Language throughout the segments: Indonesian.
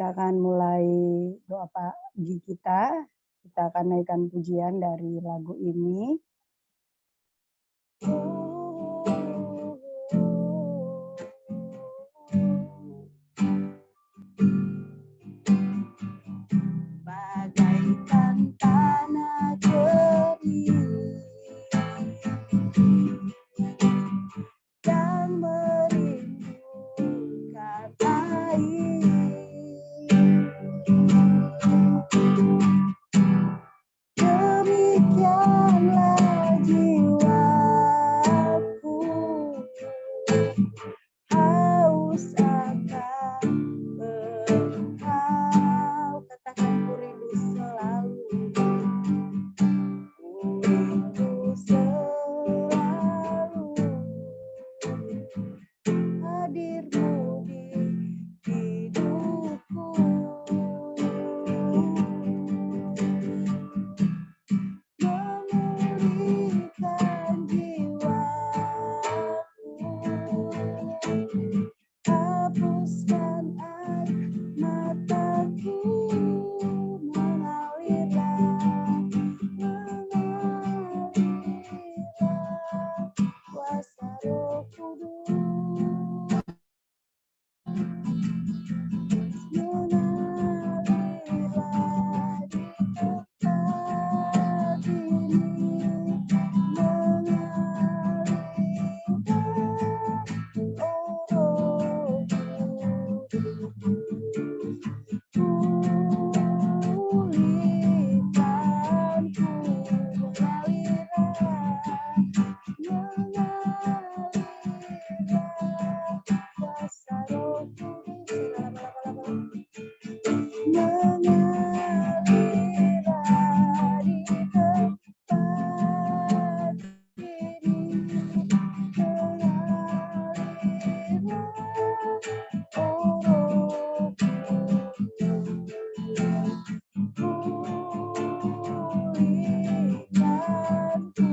Kita akan mulai doa pagi kita. Kita akan naikkan pujian dari lagu ini. Bagaikan tanah kering yang merindukan air, demikianlah jiwaku haus akan Engkau. Katakan, ku rindu selalu, ku rindu selalu hadirmu di hidupku. Memulihkan jiwaku, hapuskan air mataku, mengalirlah kuasa Roh Kudus, mengalirlah di tempat ini, mengalirlah, oh Roh pulihkanku, mengalirlah kuasa Roh Kudus, mengalirlah di tempat ini, mengalirlah, oh Roh pulihkanku,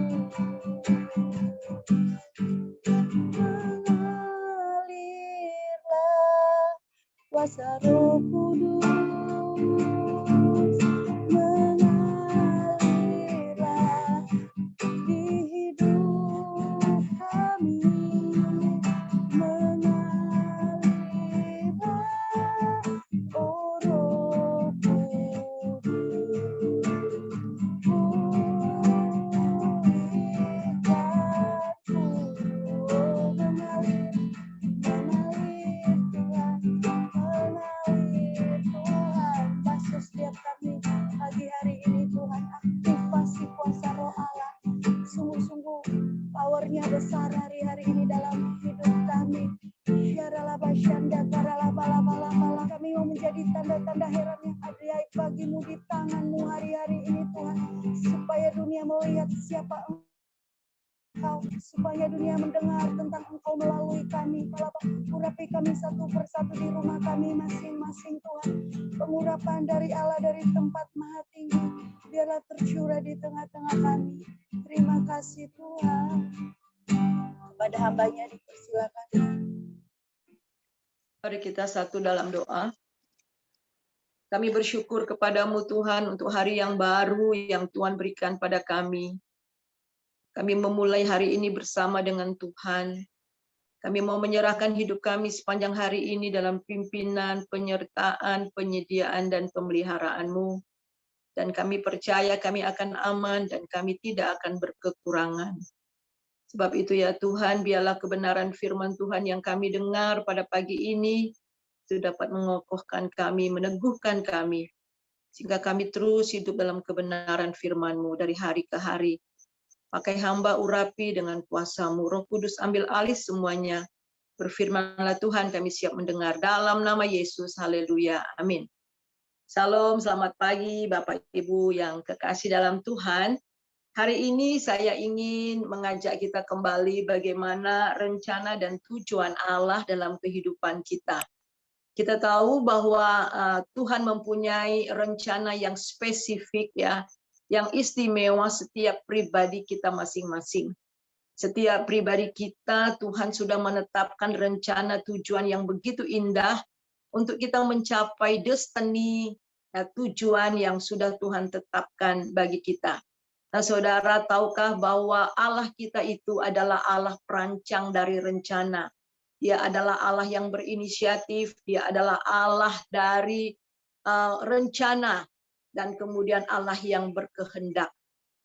mengalirlah kuasa Roh Kudus, mengalirlah di hidup kami, mengalirlah, oh Roh Kudus, pulihkanku, mengalir Tuhan, basuh setiap kami pagi hari ini Tuhan, aktifasi kuasa Roh Allah, sungguh-sungguh powernya besar hari-hari ini dalam hidup kami. Kami mau menjadi tanda-tanda heran yang ajaib bagimu di tanganmu hari-hari ini Tuhan, supaya dunia melihat siapa Engkau, supaya dunia mendengar tentang Engkau melalui kami. Urapi kami satu persatu di rumah kami masing-masing Tuhan. Pengurapan dari Allah dari tempat maha tinggi, biarlah tercurah di tengah-tengah kami. Terima kasih Tuhan. Kepada hambanya dipersilakan. Mari kita satu dalam doa. Kami bersyukur kepadamu Tuhan untuk hari yang baru yang Tuhan berikan pada kami. Kami memulai hari ini bersama dengan Tuhan. Kami mau menyerahkan hidup kami sepanjang hari ini dalam pimpinan, penyertaan, penyediaan, dan pemeliharaan-Mu. Dan kami percaya kami akan aman dan kami tidak akan berkekurangan. Sebab itu ya Tuhan, biarlah kebenaran firman Tuhan yang kami dengar pada pagi ini itu dapat mengokohkan kami, meneguhkan kami, sehingga kami terus hidup dalam kebenaran firman-Mu dari hari ke hari. Pakai hamba urapi dengan kuasa-Mu. Roh Kudus ambil alih semuanya. Berfirmanlah Tuhan, kami siap mendengar. Dalam nama Yesus, haleluya, amin. Salam, selamat pagi Bapak Ibu yang kekasih dalam Tuhan. Hari ini saya ingin mengajak kita kembali bagaimana rencana dan tujuan Allah dalam kehidupan kita. Kita tahu bahwa Tuhan mempunyai rencana yang spesifik ya, yang istimewa setiap pribadi kita masing-masing. Setiap pribadi kita Tuhan sudah menetapkan rencana tujuan yang begitu indah untuk kita mencapai destiny, tujuan yang sudah Tuhan tetapkan bagi kita. Nah, saudara, tahukah bahwa Allah kita itu adalah Allah perancang dari rencana. Dia adalah Allah yang berinisiatif, dia adalah Allah dari rencana, dan kemudian Allah yang berkehendak.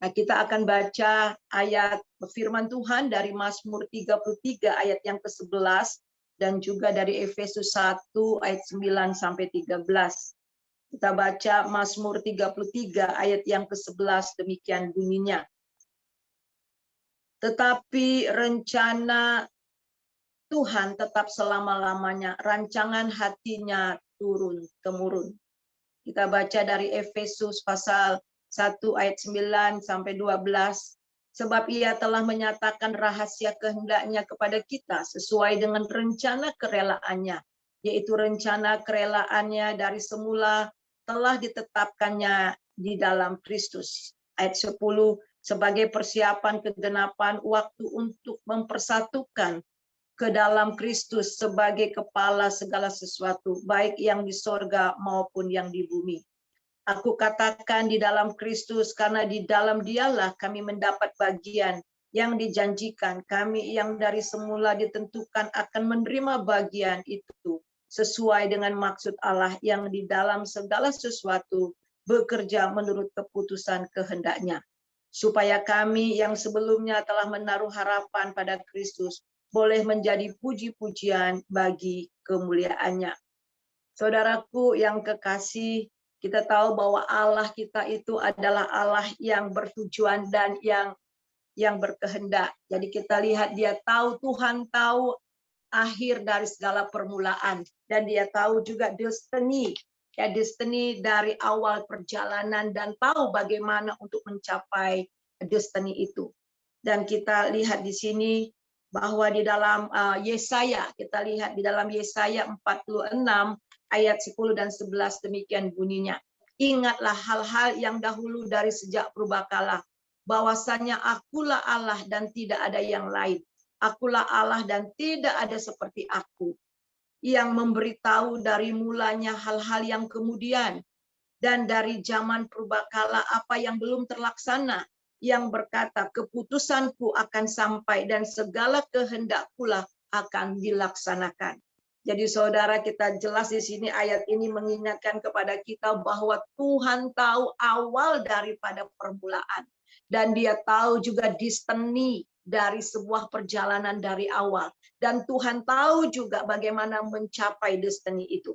Nah, kita akan baca ayat firman Tuhan dari Mazmur 33 ayat yang ke-11 dan juga dari Efesus 1 ayat 9 sampai 13. Kita baca Mazmur 33 ayat yang ke-11, demikian bunyinya. Tetapi rencana Tuhan tetap selama-lamanya, rancangan hatinya turun-temurun. Kita baca dari Efesus pasal 1 ayat 9 sampai 12. Sebab ia telah menyatakan rahasia kehendaknya kepada kita sesuai dengan rencana kerelaannya, yaitu rencana kerelaannya dari semula telah ditetapkannya di dalam Kristus. Ayat 10, sebagai persiapan kegenapan waktu untuk mempersatukan ke dalam Kristus sebagai kepala segala sesuatu, baik yang di sorga maupun yang di bumi. Aku katakan di dalam Kristus, karena di dalam Dialah kami mendapat bagian yang dijanjikan. Kami yang dari semula ditentukan akan menerima bagian itu sesuai dengan maksud Allah yang di dalam segala sesuatu bekerja menurut keputusan kehendaknya. Supaya kami yang sebelumnya telah menaruh harapan pada Kristus boleh menjadi puji-pujian bagi kemuliaannya. Saudaraku yang kekasih, kita tahu bahwa Allah kita itu adalah Allah yang bertujuan dan yang berkehendak. Jadi kita lihat dia tahu, Tuhan tahu akhir dari segala permulaan, dan dia tahu juga destiny, destiny dari awal perjalanan, dan tahu bagaimana untuk mencapai destiny itu. Dan kita lihat di sini bahwa di dalam Yesaya, kita lihat di dalam Yesaya 46 ayat 10 dan 11 demikian bunyinya. Ingatlah hal-hal yang dahulu dari sejak purbakala, bahwasanya akulah Allah dan tidak ada yang lain. Akulah Allah dan tidak ada seperti aku, yang memberitahu dari mulanya hal-hal yang kemudian, dan dari zaman purbakala apa yang belum terlaksana, yang berkata keputusanku akan sampai dan segala kehendakkulah akan dilaksanakan. Jadi saudara, kita jelas di sini ayat ini mengingatkan kepada kita bahwa Tuhan tahu awal daripada permulaan, dan dia tahu juga destiny dari sebuah perjalanan dari awal, dan Tuhan tahu juga bagaimana mencapai destiny itu.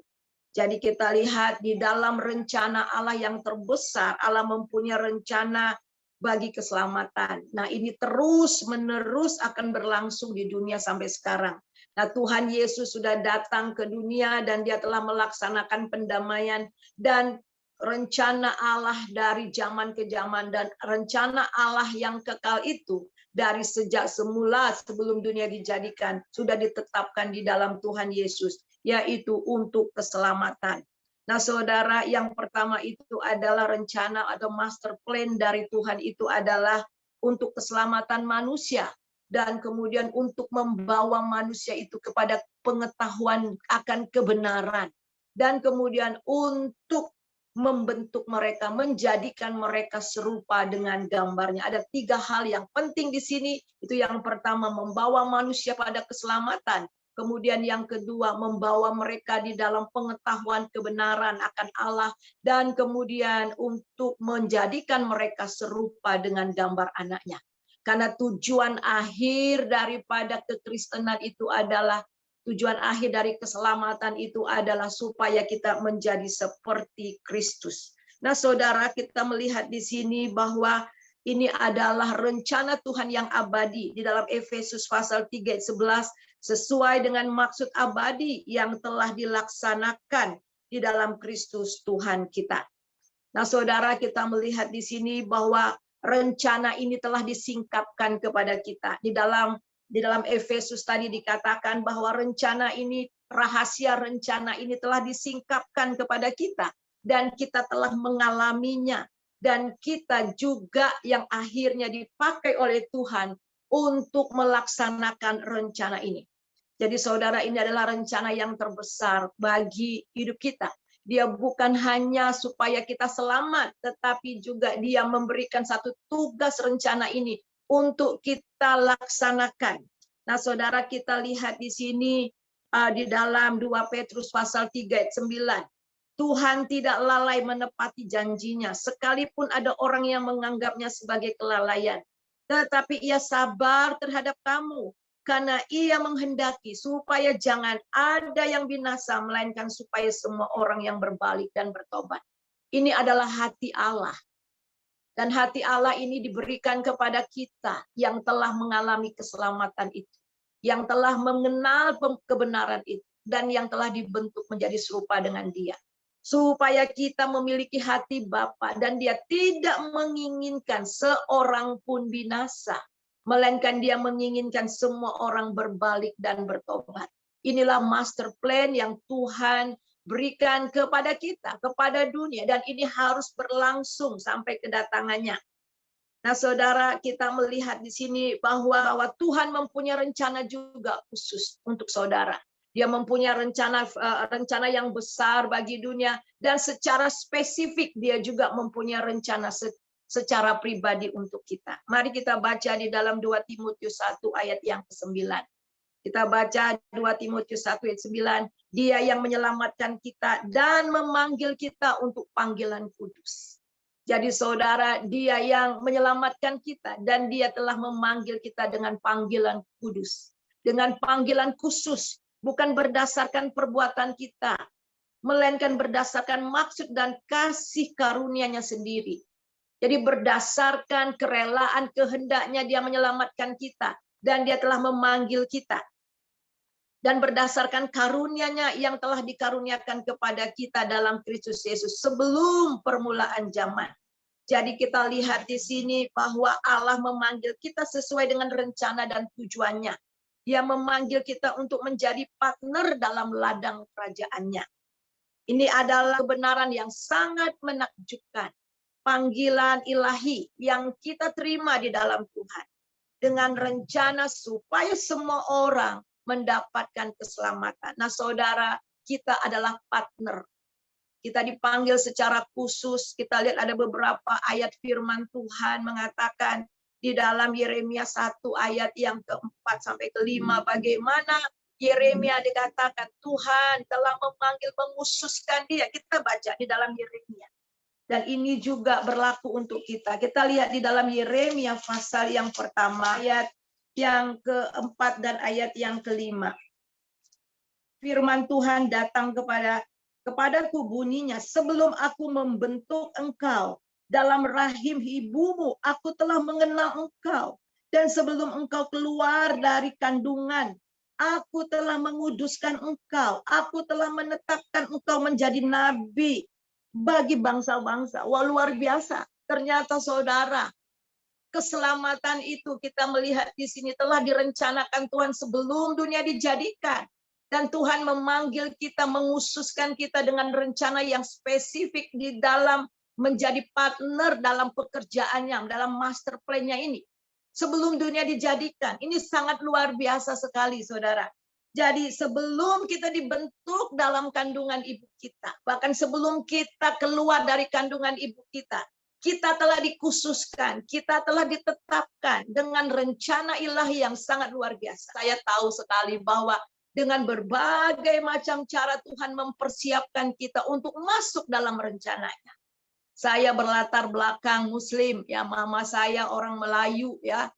Jadi kita lihat di dalam rencana Allah yang terbesar, Allah mempunyai rencana bagi keselamatan. Nah, ini terus-menerus akan berlangsung di dunia sampai sekarang. Nah, Tuhan Yesus sudah datang ke dunia dan dia telah melaksanakan pendamaian, dan rencana Allah dari zaman ke zaman, dan rencana Allah yang kekal itu dari sejak semula sebelum dunia dijadikan sudah ditetapkan di dalam Tuhan Yesus, yaitu untuk keselamatan. Nah, saudara, yang pertama itu adalah rencana atau master plan dari Tuhan itu adalah untuk keselamatan manusia, dan kemudian untuk membawa manusia itu kepada pengetahuan akan kebenaran, dan kemudian untuk membentuk mereka, menjadikan mereka serupa dengan gambarnya. Ada 3 hal yang penting di sini. Itu yang pertama, membawa manusia pada keselamatan. Kemudian yang kedua, membawa mereka di dalam pengetahuan kebenaran akan Allah. Dan kemudian untuk menjadikan mereka serupa dengan gambar anaknya. Karena tujuan akhir daripada kekristenan itu adalah, tujuan akhir dari keselamatan itu adalah supaya kita menjadi seperti Kristus. Nah, saudara, kita melihat di sini bahwa ini adalah rencana Tuhan yang abadi di dalam Efesus pasal 3 ayat 11, sesuai dengan maksud abadi yang telah dilaksanakan di dalam Kristus Tuhan kita. Nah, saudara, kita melihat di sini bahwa rencana ini telah disingkapkan kepada kita. Di dalam Efesus tadi dikatakan bahwa rencana ini, rahasia rencana ini telah disingkapkan kepada kita, dan kita telah mengalaminya, dan kita juga yang akhirnya dipakai oleh Tuhan untuk melaksanakan rencana ini. Jadi saudara, ini adalah rencana yang terbesar bagi hidup kita. Dia bukan hanya supaya kita selamat, tetapi juga dia memberikan satu tugas rencana ini untuk kita laksanakan. Nah saudara, kita lihat di sini di dalam 2 Petrus pasal 3 ayat 9. Tuhan tidak lalai menepati janjinya, sekalipun ada orang yang menganggapnya sebagai kelalaian. Tetapi ia sabar terhadap kamu, karena ia menghendaki supaya jangan ada yang binasa, melainkan supaya semua orang yang berbalik dan bertobat. Ini adalah hati Allah. Dan hati Allah ini diberikan kepada kita yang telah mengalami keselamatan itu, yang telah mengenal kebenaran itu, dan yang telah dibentuk menjadi serupa dengan Dia. Supaya kita memiliki hati Bapa, dan Dia tidak menginginkan seorang pun binasa, melainkan Dia menginginkan semua orang berbalik dan bertobat. Inilah master plan yang Tuhan berikan kepada kita, kepada dunia, dan ini harus berlangsung sampai kedatangannya. Nah, saudara, kita melihat di sini bahwa Tuhan mempunyai rencana juga khusus untuk saudara. Dia mempunyai rencana yang besar bagi dunia, dan secara spesifik dia juga mempunyai rencana secara pribadi untuk kita. Mari kita baca di dalam 2 Timotius 1 ayat yang ke-9. Kita baca 2 Timotius 1 ayat 9. Dia yang menyelamatkan kita dan memanggil kita untuk panggilan kudus. Jadi saudara, dia yang menyelamatkan kita dan dia telah memanggil kita dengan panggilan kudus. Dengan panggilan khusus. Bukan berdasarkan perbuatan kita, melainkan berdasarkan maksud dan kasih karunia-Nya sendiri. Jadi berdasarkan kerelaan kehendaknya dia menyelamatkan kita, dan dia telah memanggil kita. Dan berdasarkan karunia-Nya yang telah dikaruniakan kepada kita dalam Kristus Yesus sebelum permulaan zaman. Jadi kita lihat di sini bahwa Allah memanggil kita sesuai dengan rencana dan tujuannya. Dia memanggil kita untuk menjadi partner dalam ladang kerajaan-Nya. Ini adalah kebenaran yang sangat menakjubkan. Panggilan ilahi yang kita terima di dalam Tuhan. Dengan rencana supaya semua orang mendapatkan keselamatan. Nah saudara, kita adalah partner. Kita dipanggil secara khusus. Kita lihat ada beberapa ayat firman Tuhan mengatakan, di dalam Yeremia 1 ayat yang ke-4 sampai ke-5, bagaimana Yeremia dikatakan Tuhan telah memanggil, mengkhususkan dia. Kita baca di dalam Yeremia. Dan ini juga berlaku untuk kita. Kita lihat di dalam Yeremia pasal yang pertama, ayat yang ke-4 dan ayat yang ke-5. Firman Tuhan datang kepadaku bunyinya, sebelum aku membentuk engkau dalam rahim ibumu, aku telah mengenal engkau. Dan sebelum engkau keluar dari kandungan, aku telah menguduskan engkau. Aku telah menetapkan engkau menjadi nabi bagi bangsa-bangsa. Wah, luar biasa. Ternyata saudara, keselamatan itu kita melihat di sini telah direncanakan Tuhan sebelum dunia dijadikan. Dan Tuhan memanggil kita, menghususkan kita dengan rencana yang spesifik di dalam menjadi partner dalam pekerjaannya, dalam master plan-nya ini. Sebelum dunia dijadikan. Ini sangat luar biasa sekali, saudara. Jadi sebelum kita dibentuk dalam kandungan ibu kita, bahkan sebelum kita keluar dari kandungan ibu kita telah dikhususkan, kita telah ditetapkan dengan rencana ilahi yang sangat luar biasa. Saya tahu sekali bahwa dengan berbagai macam cara Tuhan mempersiapkan kita untuk masuk dalam rencananya. Saya berlatar belakang Muslim, ya, mama saya orang Melayu, ya,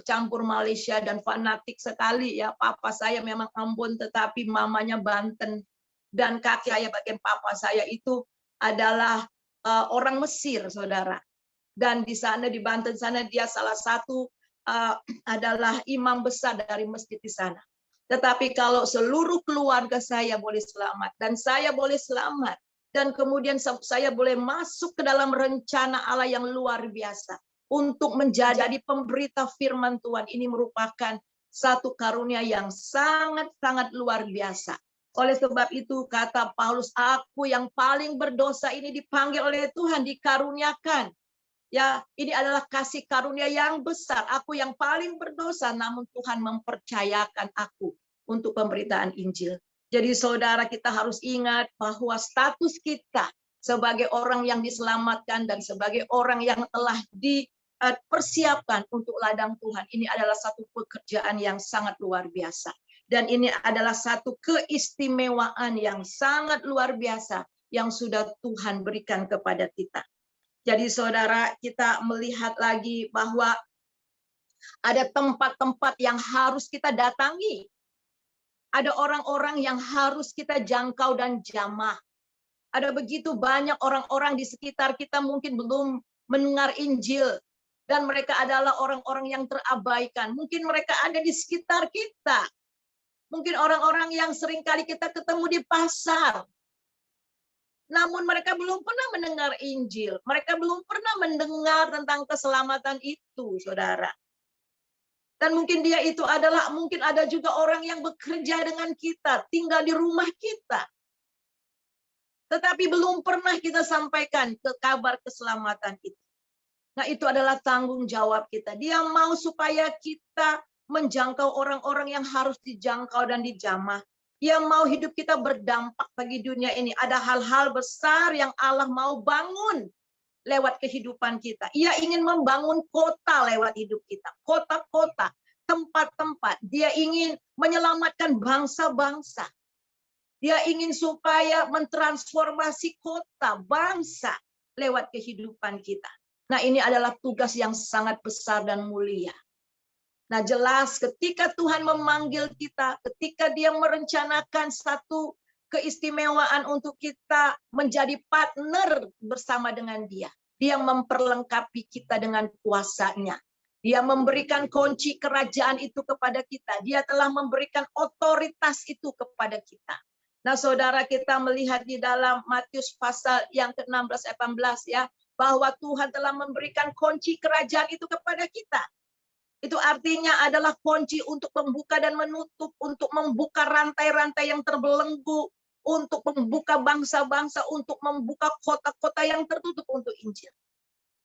campur Malaysia dan fanatik sekali, ya. Papa saya memang Ambon tetapi mamanya Banten, dan kakek saya bagian papa saya itu adalah orang Mesir, saudara. Dan di sana di Banten sana dia salah satu adalah imam besar dari masjid di sana. Tetapi kalau seluruh keluarga saya boleh selamat dan saya boleh selamat, dan kemudian saya boleh masuk ke dalam rencana Allah yang luar biasa untuk menjadi pemberita firman Tuhan, ini merupakan satu karunia yang sangat-sangat luar biasa. Oleh sebab itu kata Paulus, aku yang paling berdosa ini dipanggil oleh Tuhan, dikaruniakan. Ya, ini adalah kasih karunia yang besar. Aku yang paling berdosa, namun Tuhan mempercayakan aku untuk pemberitaan Injil. Jadi saudara, kita harus ingat bahwa status kita sebagai orang yang diselamatkan dan sebagai orang yang telah dipersiapkan untuk ladang Tuhan, ini adalah satu pekerjaan yang sangat luar biasa. Dan ini adalah satu keistimewaan yang sangat luar biasa yang sudah Tuhan berikan kepada kita. Jadi saudara, kita melihat lagi bahwa ada tempat-tempat yang harus kita datangi. Ada orang-orang yang harus kita jangkau dan jamah. Ada begitu banyak orang-orang di sekitar kita mungkin belum mendengar Injil. Dan mereka adalah orang-orang yang terabaikan. Mungkin mereka ada di sekitar kita. Mungkin orang-orang yang seringkali kita ketemu di pasar. Namun mereka belum pernah mendengar Injil. Mereka belum pernah mendengar tentang keselamatan itu, saudara. Dan mungkin dia itu adalah, mungkin ada juga orang yang bekerja dengan kita, tinggal di rumah kita. Tetapi belum pernah kita sampaikan ke kabar keselamatan itu. Nah, itu adalah tanggung jawab kita. Dia mau supaya kita menjangkau orang-orang yang harus dijangkau dan dijamah. Dia mau hidup kita berdampak bagi dunia ini. Ada hal-hal besar yang Allah mau bangun lewat kehidupan kita. Ia ingin membangun kota lewat hidup kita. Kota-kota, tempat-tempat. Dia ingin menyelamatkan bangsa-bangsa. Dia ingin supaya mentransformasi kota, bangsa lewat kehidupan kita. Nah, ini adalah tugas yang sangat besar dan mulia. Nah, jelas ketika Tuhan memanggil kita, ketika dia merencanakan satu keistimewaan untuk kita menjadi partner bersama dengan dia. Dia memperlengkapi kita dengan kuasanya. Dia memberikan kunci kerajaan itu kepada kita. Dia telah memberikan otoritas itu kepada kita. Nah, saudara, kita melihat di dalam Matius pasal yang ke-16 ayat 18 ya, bahwa Tuhan telah memberikan kunci kerajaan itu kepada kita. Itu artinya adalah kunci untuk membuka dan menutup, untuk membuka rantai-rantai yang terbelenggu, untuk membuka bangsa-bangsa, untuk membuka kota-kota yang tertutup untuk Injil.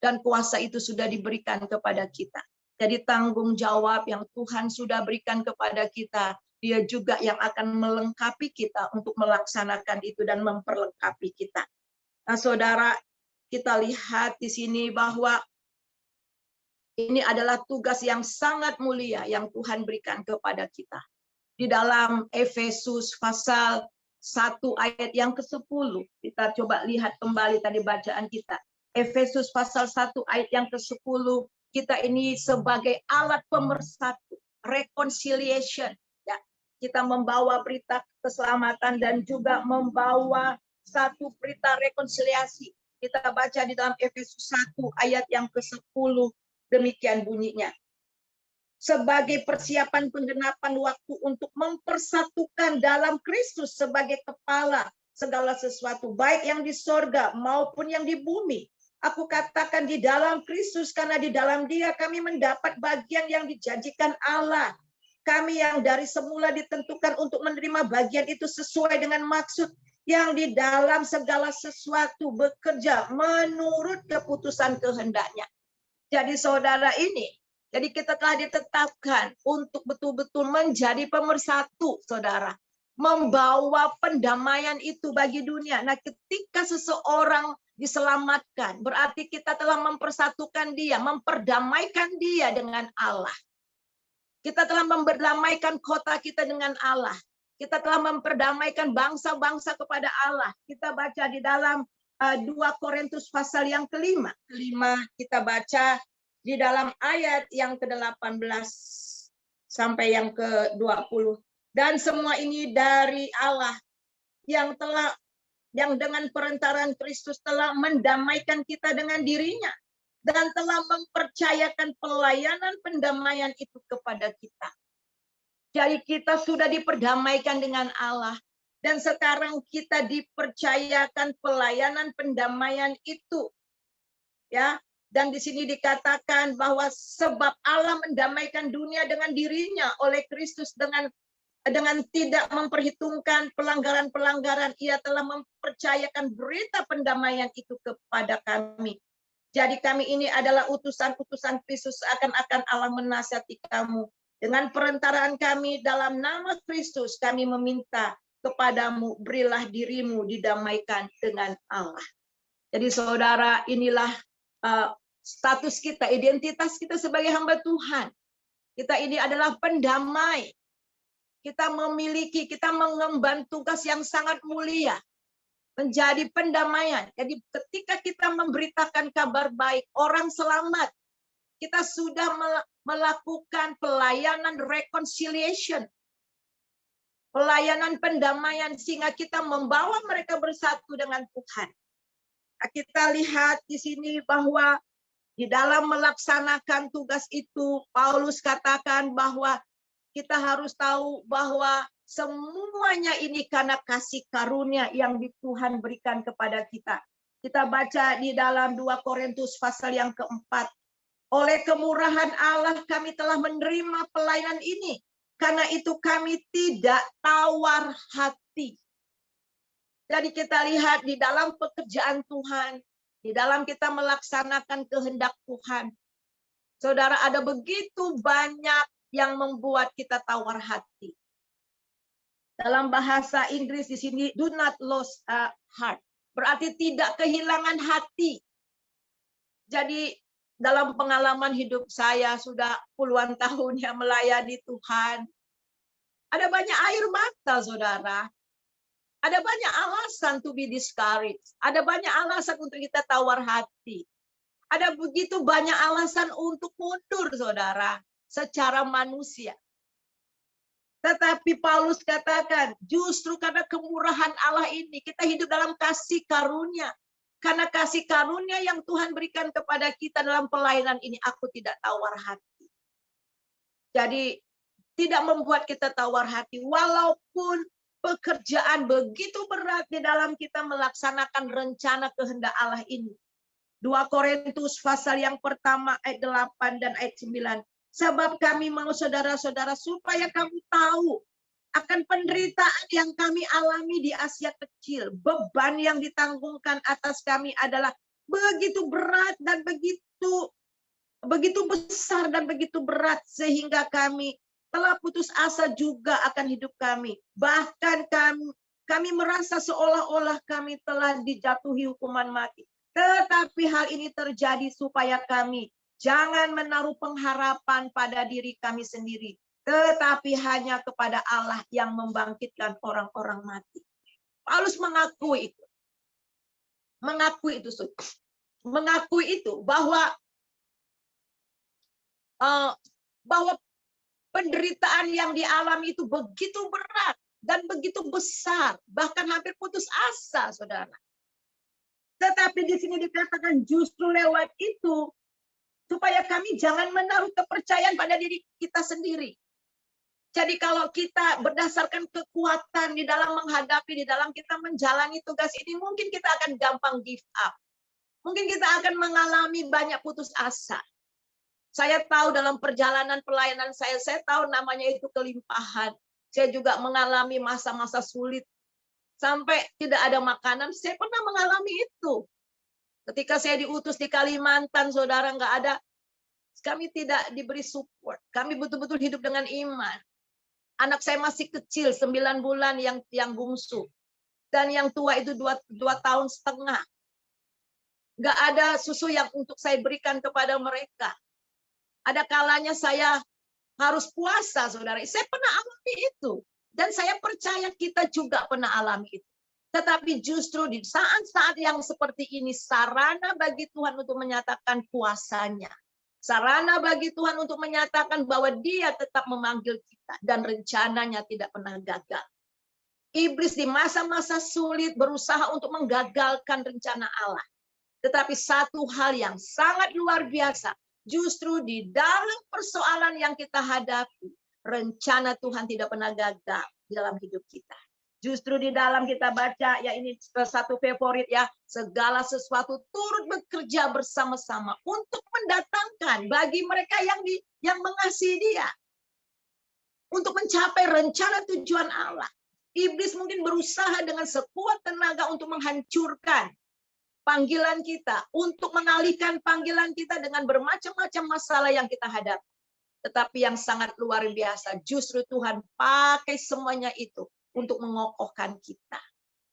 Dan kuasa itu sudah diberikan kepada kita. Jadi tanggung jawab yang Tuhan sudah berikan kepada kita, dia juga yang akan melengkapi kita untuk melaksanakan itu dan memperlengkapi kita. Nah, saudara, kita lihat di sini bahwa ini adalah tugas yang sangat mulia yang Tuhan berikan kepada kita. Di dalam Efesus pasal 1 ayat yang ke-10. Kita coba lihat kembali tadi bacaan kita. Efesus pasal 1 ayat yang ke-10. Kita ini sebagai alat pemersatu. Reconciliation. Ya, kita membawa berita keselamatan dan juga membawa satu berita rekonsiliasi. Kita baca di dalam Efesus 1 ayat yang ke-10. Demikian bunyinya. Sebagai persiapan penggenapan waktu untuk mempersatukan dalam Kristus sebagai kepala segala sesuatu, baik yang di sorga maupun yang di bumi. Aku katakan di dalam Kristus, karena di dalam Dia kami mendapat bagian yang dijanjikan Allah. Kami yang dari semula ditentukan untuk menerima bagian itu sesuai dengan maksud yang di dalam segala sesuatu bekerja menurut keputusan kehendaknya. Jadi saudara ini, jadi kita telah ditetapkan untuk betul-betul menjadi pemersatu, saudara. Membawa pendamaian itu bagi dunia. Nah, ketika seseorang diselamatkan, berarti kita telah mempersatukan dia, memperdamaikan dia dengan Allah. Kita telah memperdamaikan kota kita dengan Allah. Kita telah memperdamaikan bangsa-bangsa kepada Allah. Kita baca di dalam 2 Korintus pasal yang kelima. Kita baca di dalam ayat yang ke-18 sampai yang ke-20. Dan semua ini dari Allah yang dengan perantaraan Kristus telah mendamaikan kita dengan dirinya dan telah mempercayakan pelayanan pendamaian itu kepada kita. Jadi kita sudah diperdamaikan dengan Allah. Dan sekarang kita dipercayakan pelayanan pendamaian itu. Ya, dan di sini dikatakan bahwa sebab Allah mendamaikan dunia dengan dirinya oleh Kristus dengan tidak memperhitungkan pelanggaran-pelanggaran, ia telah mempercayakan berita pendamaian itu kepada kami. Jadi kami ini adalah utusan-utusan Kristus, seakan-akan Allah menasihati kamu Dengan perantaraan kami dalam nama Kristus, kami meminta kepadamu, berilah dirimu didamaikan dengan Allah. Jadi saudara, inilah status kita, identitas kita sebagai hamba Tuhan. Kita ini adalah pendamai. Kita mengemban tugas yang sangat mulia. Menjadi pendamaian. Jadi ketika kita memberitakan kabar baik, orang selamat, kita sudah melakukan pelayanan reconciliation. Pelayanan pendamaian sehingga kita membawa mereka bersatu dengan Tuhan. Kita lihat di sini bahwa di dalam melaksanakan tugas itu, Paulus katakan bahwa kita harus tahu bahwa semuanya ini karena kasih karunia yang Tuhan berikan kepada kita. Kita baca di dalam 2 Korintus pasal yang keempat. Oleh kemurahan Allah kami telah menerima pelayanan ini. Karena itu kami tidak tawar hati. Jadi kita lihat di dalam pekerjaan Tuhan, di dalam kita melaksanakan kehendak Tuhan. Saudara, ada begitu banyak yang membuat kita tawar hati. Dalam bahasa Inggris di sini, do not lose a heart. Berarti tidak kehilangan hati. Jadi dalam pengalaman hidup saya sudah puluhan tahun yang melayani Tuhan. Ada banyak air mata, saudara. Ada banyak alasan to be discouraged. Ada banyak alasan untuk kita tawar hati. Ada begitu banyak alasan untuk mundur, saudara. Secara manusia. Tetapi Paulus katakan, justru karena kemurahan Allah ini, kita hidup dalam kasih karunia. Karena kasih karunia yang Tuhan berikan kepada kita dalam pelayanan ini, aku tidak tawar hati. Jadi, tidak membuat kita tawar hati. Walaupun pekerjaan begitu berat di dalam kita melaksanakan rencana kehendak Allah ini. 2 Korintus pasal yang pertama ayat 8 dan ayat 9. Sebab kami mau saudara-saudara supaya kamu tahu akan penderitaan yang kami alami di Asia Kecil. Beban yang ditanggungkan atas kami adalah begitu berat dan begitu besar dan begitu berat sehingga kami telah putus asa juga akan hidup kami. Bahkan kami merasa seolah-olah kami telah dijatuhi hukuman mati. Tetapi hal ini terjadi supaya kami jangan menaruh pengharapan pada diri kami sendiri, tetapi hanya kepada Allah yang membangkitkan orang-orang mati. Paulus mengakui itu. Mengakui itu bahwa penderitaan yang dialami itu begitu berat dan begitu besar, bahkan hampir putus asa, saudara. Tetapi di sini dikatakan justru lewat itu supaya kami jangan menaruh kepercayaan pada diri kita sendiri. Jadi kalau kita berdasarkan kekuatan di dalam menghadapi, di dalam kita menjalani tugas ini, mungkin kita akan gampang give up. Mungkin kita akan mengalami banyak putus asa. Saya tahu dalam perjalanan pelayanan saya tahu namanya itu kelimpahan. Saya juga mengalami masa-masa sulit. Sampai tidak ada makanan, saya pernah mengalami itu. Ketika saya diutus di Kalimantan, saudara, nggak ada, kami tidak diberi support. Kami betul-betul hidup dengan iman. Anak saya masih kecil, 9 bulan yang bungsu. Dan yang tua itu 2 tahun setengah. Nggak ada susu yang untuk saya berikan kepada mereka. Ada kalanya saya harus puasa, saudara. Saya pernah alami itu. Dan saya percaya kita juga pernah alami itu. Tetapi justru di saat-saat yang seperti ini, sarana bagi Tuhan untuk menyatakan kuasanya. Sarana bagi Tuhan untuk menyatakan bahwa Dia tetap memanggil kita. Dan rencananya tidak pernah gagal. Iblis di masa-masa sulit berusaha untuk menggagalkan rencana Allah. Tetapi satu hal yang sangat luar biasa. Justru di dalam persoalan yang kita hadapi, rencana Tuhan tidak pernah gagal di dalam hidup kita. Justru di dalam kita baca, ya ini satu favorit ya, segala sesuatu turut bekerja bersama-sama untuk mendatangkan bagi mereka yang mengasihi Dia. Untuk mencapai rencana tujuan Allah. Iblis mungkin berusaha dengan sekuat tenaga untuk menghancurkan panggilan kita, untuk mengalihkan panggilan kita dengan bermacam-macam masalah yang kita hadapi. Tetapi yang sangat luar biasa, justru Tuhan pakai semuanya itu untuk mengokohkan kita.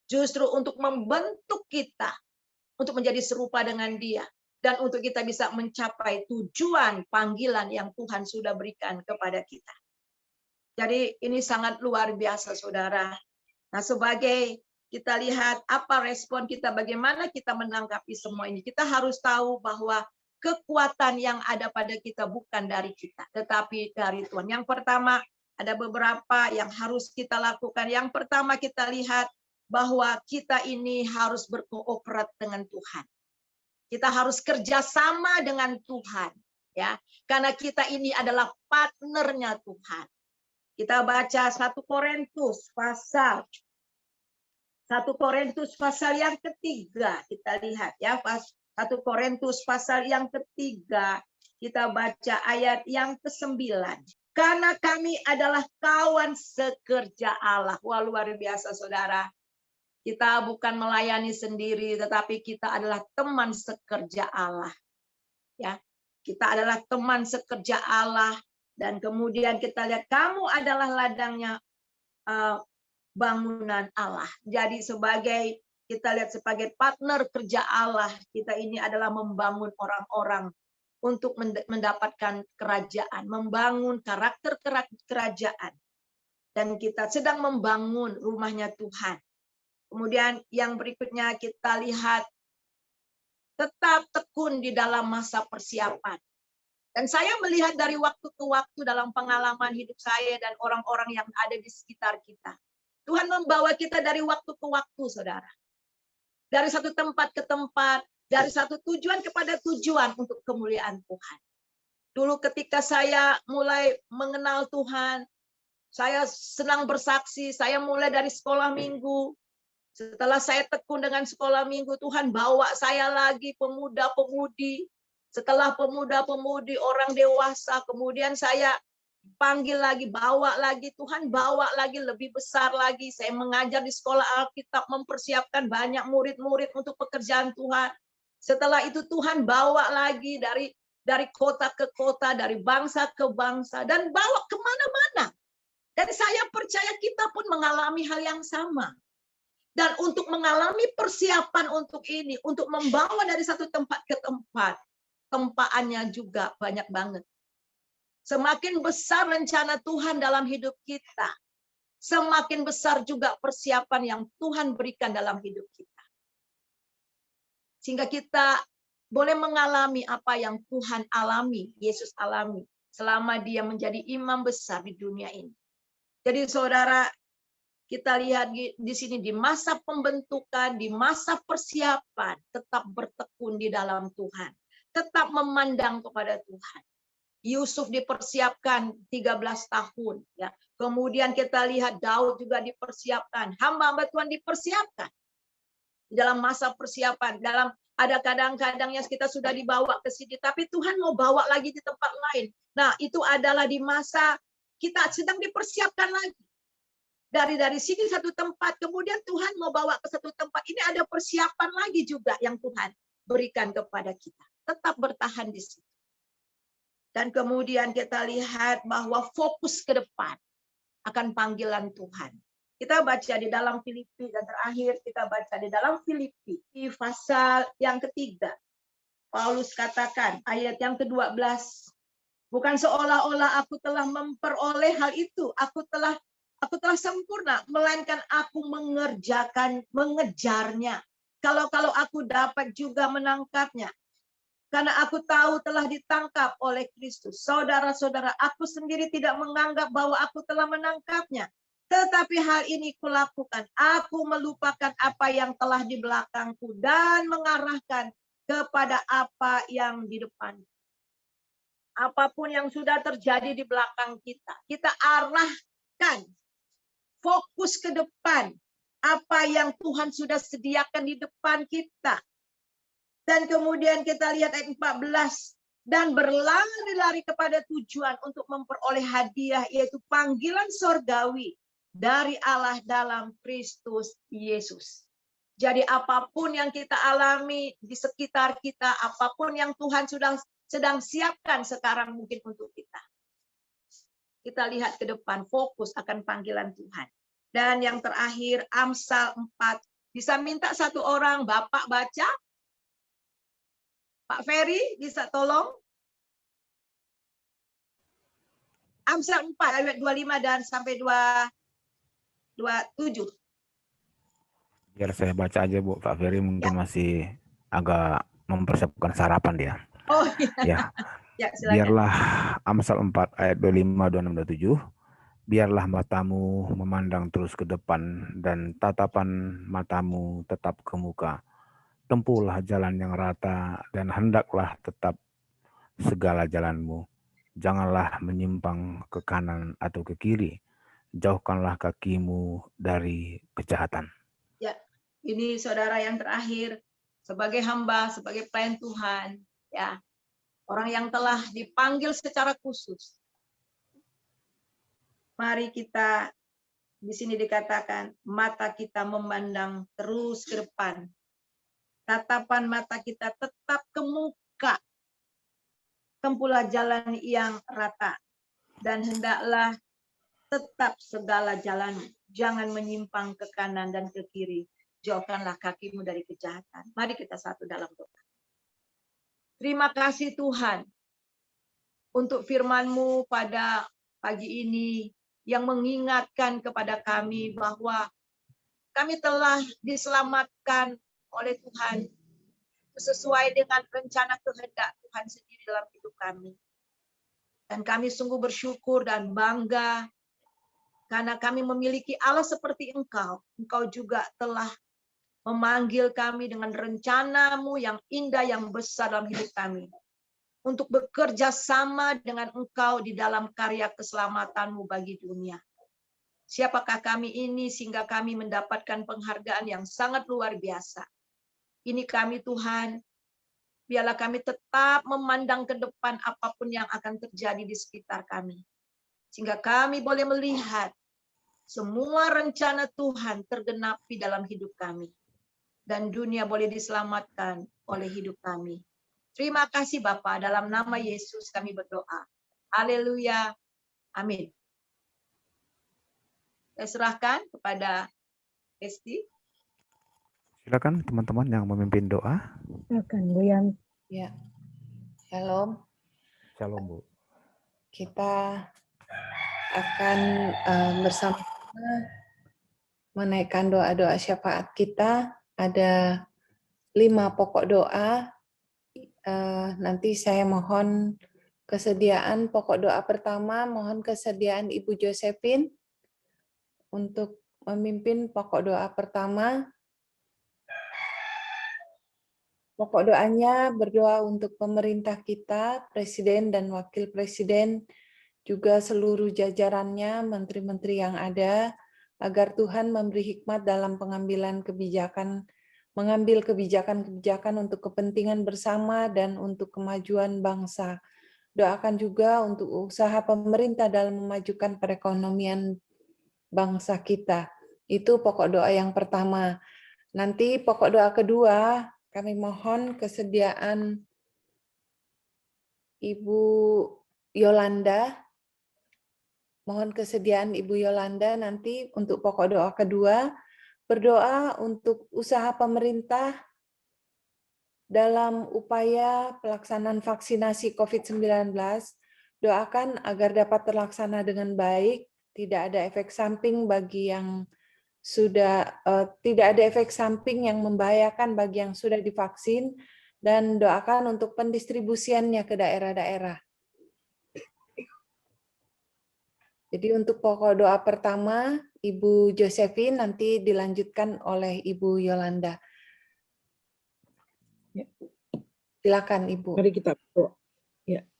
Justru untuk membentuk kita, untuk menjadi serupa dengan Dia. Dan untuk kita bisa mencapai tujuan panggilan yang Tuhan sudah berikan kepada kita. Jadi ini sangat luar biasa, saudara. Nah, sebagai kita lihat apa respon kita, bagaimana kita menanggapi semua ini. Kita harus tahu bahwa kekuatan yang ada pada kita bukan dari kita, tetapi dari Tuhan. Yang pertama, ada beberapa yang harus kita lakukan. Yang pertama, kita lihat bahwa kita ini harus berkooperat dengan Tuhan. Kita harus kerjasama dengan Tuhan, ya, karena kita ini adalah partnernya Tuhan. Kita baca 1 Korintus pasal yang ketiga, kita lihat ya, 1 Korintus pasal yang ketiga, kita baca ayat yang ke-9. Karena kami adalah kawan sekerja Allah. Wah, luar biasa, saudara. Kita bukan melayani sendiri, tetapi kita adalah teman sekerja Allah. Ya, kita adalah teman sekerja Allah. Dan kemudian kita lihat kamu adalah ladangnya bangunan Allah. Jadi kita lihat sebagai partner kerja Allah, kita ini adalah membangun orang-orang untuk mendapatkan kerajaan, membangun karakter kerajaan. Dan kita sedang membangun rumahnya Tuhan. Kemudian yang berikutnya kita lihat tetap tekun di dalam masa persiapan. Dan saya melihat dari waktu ke waktu dalam pengalaman hidup saya dan orang-orang yang ada di sekitar kita. Tuhan membawa kita dari waktu ke waktu, saudara. Dari satu tempat ke tempat, dari satu tujuan kepada tujuan untuk kemuliaan Tuhan. Dulu ketika saya mulai mengenal Tuhan, saya senang bersaksi, saya mulai dari sekolah minggu. Setelah saya tekun dengan sekolah minggu, Tuhan bawa saya lagi pemuda-pemudi. Setelah pemuda-pemudi, orang dewasa, kemudian saya panggil lagi, bawa lagi, Tuhan bawa lagi, lebih besar lagi. Saya mengajar di sekolah Alkitab, mempersiapkan banyak murid-murid untuk pekerjaan Tuhan. Setelah itu Tuhan bawa lagi dari kota ke kota, dari bangsa ke bangsa, dan bawa kemana-mana. Dan saya percaya kita pun mengalami hal yang sama. Dan untuk mengalami persiapan untuk ini, untuk membawa dari satu tempat ke tempat, tempaannya juga banyak banget. Semakin besar rencana Tuhan dalam hidup kita, semakin besar juga persiapan yang Tuhan berikan dalam hidup kita. Sehingga kita boleh mengalami apa yang Tuhan alami, Yesus alami, selama dia menjadi imam besar di dunia ini. Jadi saudara, kita lihat di sini di masa pembentukan, di masa persiapan, tetap bertekun di dalam Tuhan. Tetap memandang kepada Tuhan. Yusuf dipersiapkan 13 tahun. Ya. Kemudian kita lihat Daud juga dipersiapkan. Hamba-hamba Tuhan dipersiapkan. Dalam masa persiapan. Ada kadang-kadang yang kita sudah dibawa ke sini. Tapi Tuhan mau bawa lagi di tempat lain. Nah, itu adalah di masa kita sedang dipersiapkan lagi. Dari sini satu tempat. Kemudian Tuhan mau bawa ke satu tempat. Ini ada persiapan lagi juga yang Tuhan berikan kepada kita. Tetap bertahan di situ. Dan kemudian kita lihat bahwa fokus ke depan akan panggilan Tuhan. Kita baca di dalam Filipi, dan terakhir kita baca di dalam Filipi, di pasal yang ketiga. Paulus katakan, ayat yang ke-12, bukan seolah-olah aku telah memperoleh hal itu, aku telah sempurna, melainkan aku mengejarnya. Kalau aku dapat juga menangkapnya. Karena aku tahu telah ditangkap oleh Kristus. Saudara-saudara, aku sendiri tidak menganggap bahwa aku telah menangkapnya. Tetapi hal ini kulakukan. Aku melupakan apa yang telah di belakangku dan mengarahkan kepada apa yang di depan. Apapun yang sudah terjadi di belakang kita, kita arahkan fokus ke depan. Apa yang Tuhan sudah sediakan di depan kita. Dan kemudian kita lihat ayat 14. Dan berlari-lari kepada tujuan untuk memperoleh hadiah, yaitu panggilan sorgawi dari Allah dalam Kristus Yesus. Jadi apapun yang kita alami di sekitar kita, apapun yang Tuhan sedang siapkan sekarang mungkin untuk kita. kita lihat ke depan, fokus akan panggilan Tuhan. Dan yang terakhir, Amsal 4. Bisa minta satu orang, Bapak baca? Pak Ferry, bisa tolong? Amsal 4, ayat 25 dan sampai 27. Biar saya baca aja, Bu. Pak Ferry mungkin masih agak mempersiapkan sarapan dia. Oh iya. Ya. Ya, silakan. Biarlah Amsal 4 ayat 25, 26, 27. Biarlah matamu memandang terus ke depan dan tatapan matamu tetap ke muka. Tempuhlah jalan yang rata dan hendaklah tetap segala jalanmu. Janganlah menyimpang ke kanan atau ke kiri. Jauhkanlah kakimu dari kejahatan. Ya, ini saudara yang terakhir, sebagai hamba, sebagai pelayan Tuhan, ya, orang yang telah dipanggil secara khusus. Mari kita, di sini dikatakan, mata kita memandang terus ke depan. Tatapan mata kita tetap ke muka. Tempuhlah jalan yang rata. Dan hendaklah tetap segala jalan. Jangan menyimpang ke kanan dan ke kiri. Jauhkanlah kakimu dari kejahatan. Mari kita satu dalam doa. Terima kasih Tuhan untuk firman-Mu pada pagi ini yang mengingatkan kepada kami bahwa kami telah diselamatkan oleh Tuhan sesuai dengan rencana kehendak Tuhan sendiri dalam hidup kami. Dan kami sungguh bersyukur dan bangga karena kami memiliki Allah seperti Engkau. Engkau juga telah memanggil kami dengan rencana-Mu yang indah, yang besar dalam hidup kami. Untuk bekerja sama dengan Engkau di dalam karya keselamatan-Mu bagi dunia. Siapakah kami ini sehingga kami mendapatkan penghargaan yang sangat luar biasa. Ini kami Tuhan, biarlah kami tetap memandang ke depan apapun yang akan terjadi di sekitar kami. Sehingga kami boleh melihat semua rencana Tuhan tergenapi dalam hidup kami. Dan dunia boleh diselamatkan oleh hidup kami. Terima kasih Bapa, dalam nama Yesus kami berdoa. Haleluya. Amin. Saya serahkan kepada Esti. Silakan teman-teman yang memimpin doa. Silakan Bu Yan. Ya, shalom. Shalom Bu. Kita akan bersama-sama menaikkan doa-doa syafaat kita. Ada 5 pokok doa. Nanti saya mohon kesediaan pokok doa pertama, mohon kesediaan Ibu Josephine untuk memimpin pokok doa pertama. Pokok doanya berdoa untuk pemerintah kita, Presiden dan Wakil Presiden, juga seluruh jajarannya, menteri-menteri yang ada, agar Tuhan memberi hikmat dalam pengambilan kebijakan, mengambil kebijakan-kebijakan untuk kepentingan bersama dan untuk kemajuan bangsa. Doakan juga untuk usaha pemerintah dalam memajukan perekonomian bangsa kita. Itu pokok doa yang pertama. Nanti pokok doa kedua, kami mohon kesediaan Ibu Yolanda. Mohon kesediaan Ibu Yolanda nanti untuk pokok doa kedua, berdoa untuk usaha pemerintah dalam upaya pelaksanaan vaksinasi COVID-19. Doakan agar dapat terlaksana dengan baik, tidak ada efek samping bagi yang sudah tidak ada efek samping yang membahayakan bagi yang sudah divaksin, dan doakan untuk pendistribusiannya ke daerah-daerah. Jadi untuk pokok doa pertama, Ibu Josephine, nanti dilanjutkan oleh Ibu Yolanda. Ya. Silakan Ibu.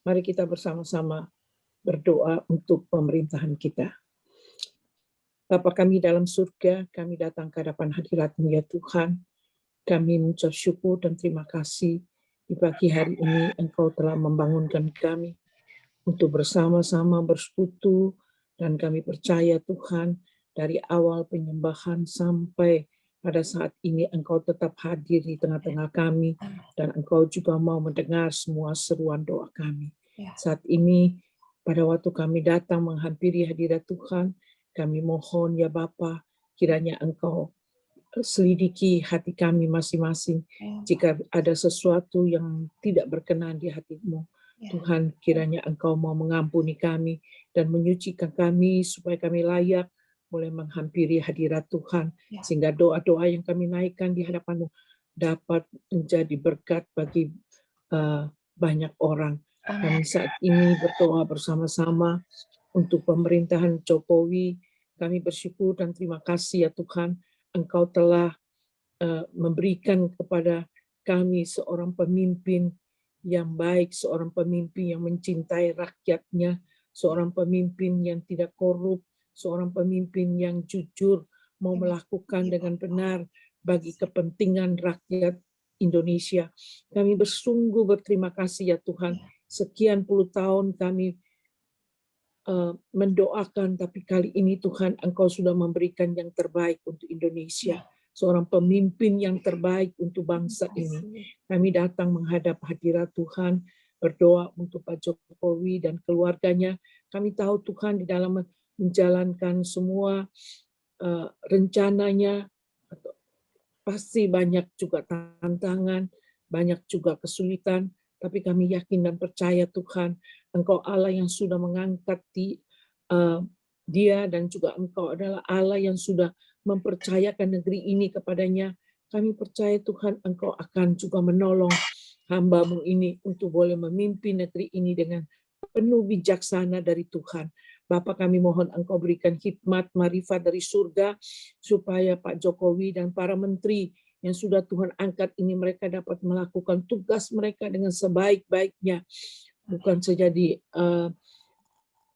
Mari kita bersama-sama berdoa untuk pemerintahan kita. Bapa kami dalam surga, kami datang ke hadapan hadirat-Mu ya Tuhan. Kami mengucap syukur dan terima kasih di pagi hari ini Engkau telah membangunkan kami untuk bersama-sama bersekutu. Dan kami percaya Tuhan, dari awal penyembahan sampai pada saat ini Engkau tetap hadir di tengah-tengah kami. Dan Engkau juga mau mendengar semua seruan doa kami. Saat ini pada waktu kami datang menghampiri hadirat Tuhan, kami mohon ya Bapa, kiranya Engkau selidiki hati kami masing-masing. Jika ada sesuatu yang tidak berkenan di hati-Mu, Tuhan, kiranya Engkau mau mengampuni kami dan menyucikan kami supaya kami layak boleh menghampiri hadirat Tuhan, sehingga doa-doa yang kami naikkan di hadapan-Mu dapat menjadi berkat bagi banyak orang. Kami saat ini berdoa bersama-sama untuk pemerintahan Jokowi. Kami bersyukur dan terima kasih ya Tuhan, Engkau telah memberikan kepada kami seorang pemimpin yang baik, seorang pemimpin yang mencintai rakyatnya, seorang pemimpin yang tidak korup, seorang pemimpin yang jujur, mau melakukan dengan benar bagi kepentingan rakyat Indonesia. Kami bersungguh berterima kasih ya Tuhan. Sekian puluh tahun kami mendoakan, tapi kali ini Tuhan, Engkau sudah memberikan yang terbaik untuk Indonesia. Seorang pemimpin yang terbaik untuk bangsa ini. Kami datang menghadap hadirat Tuhan, berdoa untuk Pak Jokowi dan keluarganya. Kami tahu Tuhan di dalam menjalankan semua rencananya, pasti banyak juga tantangan, banyak juga kesulitan, tapi kami yakin dan percaya Tuhan, Engkau Allah yang sudah mengangkat dia, dan juga Engkau adalah Allah yang sudah mempercayakan negeri ini kepadanya. Kami percaya Tuhan, Engkau akan juga menolong hamba-Mu ini untuk boleh memimpin negeri ini dengan penuh bijaksana dari Tuhan. Bapa, kami mohon Engkau berikan hikmat, marifat dari surga, supaya Pak Jokowi dan para menteri yang sudah Tuhan angkat ini, mereka dapat melakukan tugas mereka dengan sebaik-baiknya, bukan saja di